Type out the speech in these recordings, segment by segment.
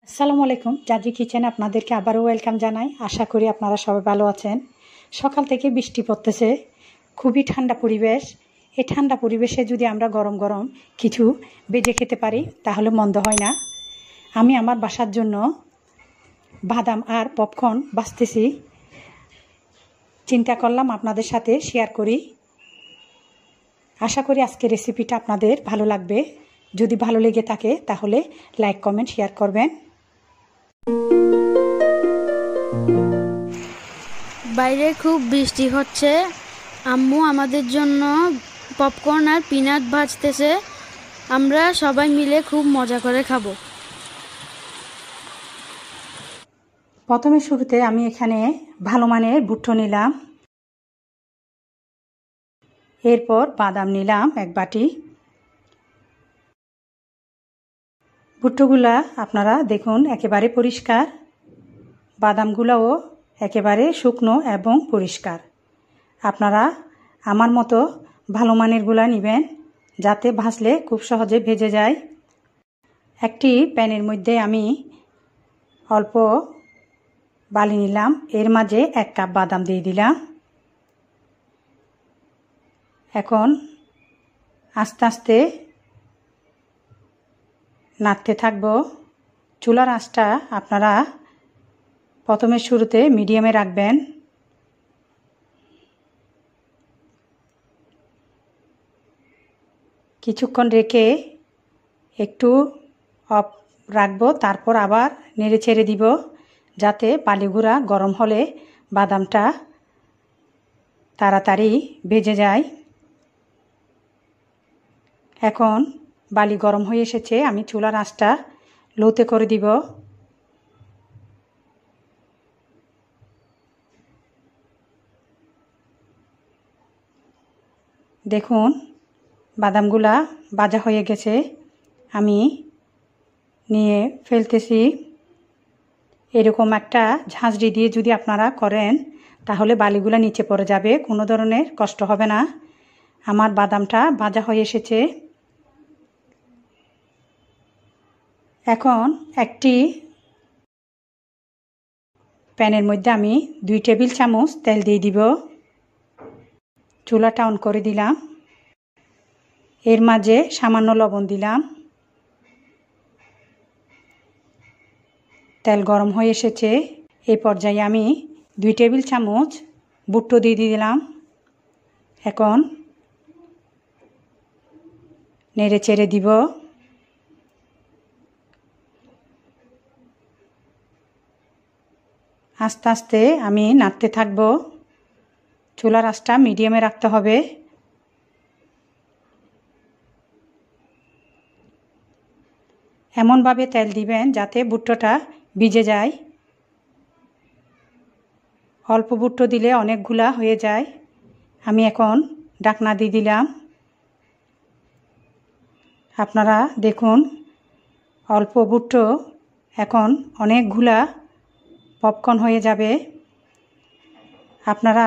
আসসালামু আলাইকুম, জাজি কিচেনে আপনাদেরকে আবারও ওয়েলকাম জানাই। আশা করি আপনারা সবাই ভালো আছেন। সকাল থেকে বৃষ্টি পড়তেছে, খুবই ঠান্ডা পরিবেশ। এই ঠান্ডা পরিবেশে যদি আমরা গরম গরম কিছু বেজে খেতে পারি তাহলে মন্দ হয় না। আমি আমার বাসার জন্য বাদাম আর পপকর্ন বাছতেছি, চিন্তা করলাম আপনাদের সাথে শেয়ার করি। আশা করি আজকের রেসিপিটা আপনাদের ভালো লাগবে। যদি ভালো লেগে থাকে তাহলে লাইক কমেন্ট শেয়ার করবেন। বাইরে খুব বৃষ্টি হচ্ছে। আম্মু আমাদের জন্য পপকর্ন আর পিনাট ভাজতেছে। আমরা সবাই মিলে খুব মজা করে খাবো। প্রথমে শুরুতে আমি এখানে ভালো মানের ভুট্টো নিলাম, এরপর বাদাম নিলাম এক বাটি। ভুট্টোগুলা আপনারা দেখুন একেবারে পরিষ্কার, বাদামগুলোও একেবারে শুকনো এবং পরিষ্কার। আপনারা আমার মতো ভালো মানেরগুলা নেবেন, যাতে ভাজলে খুব সহজে ভেজে যায়। একটি প্যানের মধ্যে আমি অল্প বালি নিলাম, এর মাঝে 1 কাপ বাদাম দিয়ে দিলাম। এখন আস্তে আস্তে নাড়তে থাকবো। চুলার আঁচটা আপনারা প্রথমে শুরুতে মিডিয়ামে রাখবেন। কিছুক্ষণ রেখে একটু অফ রাখবো, তারপর আবার নেড়ে ছেড়ে দিব, যাতে বালিগুঁড়া গরম হলে বাদামটা তাড়াতাড়ি ভেজে যায়। এখন বালি গরম হয়ে এসেছে, আমি চুলার আঁচটা লোতে করে দিব। দেখুন বাদামগুলা ভাজা হয়ে গেছে, আমি নিয়ে ফেলতেছি। এরকম একটা ঝাঁঝরি দিয়ে যদি আপনারা করেন তাহলে বালিগুলা নিচে পড়ে যাবে, কোনো ধরনের কষ্ট হবে না। আমার বাদামটা ভাজা হয়ে এসেছে। এখন একটি প্যানের মধ্যে আমি 2 টেবিল চামচ তেল দিয়ে দিব। চুলাটা অন করে দিলাম, এর মাঝে সামান্য লবণ দিলাম। তেল গরম হয়ে এসেছে, এই পর্যায়ে আমি 2 টেবিল চামচ ভুট্টো দিয়ে দিলাম। এখন নেড়ে চেড়ে দিব। আস্তে আস্তে আমি নাড়তে থাকব। চুলার আঁচটা মিডিয়ামে রাখতে হবে। এমনভাবে তেল দিবেন যাতে ভুট্টোটা ভিজে যায়। অল্প ভুট্টো দিলে অনেকগুলা হয়ে যায়। আমি এখন ঢাকনা দিয়ে দিলাম। আপনারা দেখুন অল্প ভুট্টো এখন অনেকগুলা পপকর্ন হয়ে যাবে। আপনারা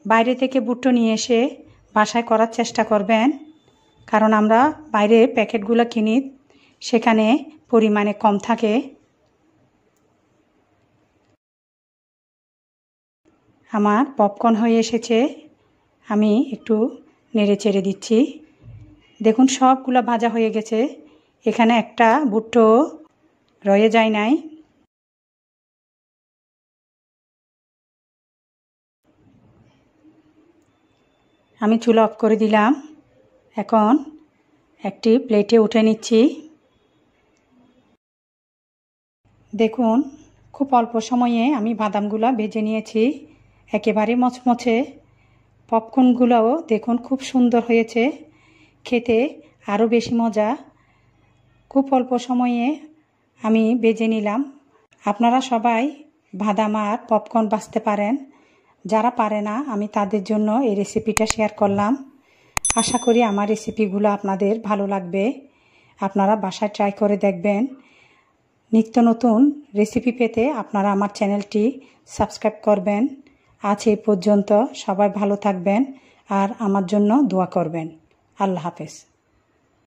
বাইরে থেকে ভুট্টো নিয়ে এসে বাসায় করার চেষ্টা করবেন, কারণ আমরা বাইরে প্যাকেটগুলো কিনি, সেখানে পরিমাণে কম থাকে। আমার পপকর্ন হয়ে এসেছে, আমি একটু নেড়ে চেড়ে দিচ্ছি। দেখুন সবগুলো ভাজা হয়ে গেছে, এখানে একটা ভুট্টো রয়ে যায় নাই। আমি চুলা অফ করে দিলাম। এখন একটি প্লেটে উঠে নিচ্ছি। দেখুন খুব অল্প সময়ে আমি বাদামগুলো ভেজে নিয়েছি, একেবারে মচমচে। পপকর্নগুলোও দেখুন খুব সুন্দর হয়েছে, খেতে আরও বেশি মজা। খুব অল্প সময়ে আমি ভেজে নিলাম। আপনারা সবাই বাদাম আর পপকর্ন ভাজতে পারেন, যারা পারে না আমি তাদের জন্য এই রেসিপিটা শেয়ার করলাম। আশা করি আমার রেসিপিগুলো আপনাদের ভালো লাগবে। আপনারা বাসায় ট্রাই করে দেখবেন। নিত্য নতুন রেসিপি পেতে আপনারা আমার চ্যানেলটি সাবস্ক্রাইব করবেন। আজ এই পর্যন্ত, সবাই ভালো থাকবেন আর আমার জন্য দোয়া করবেন। আল্লাহ হাফেজ।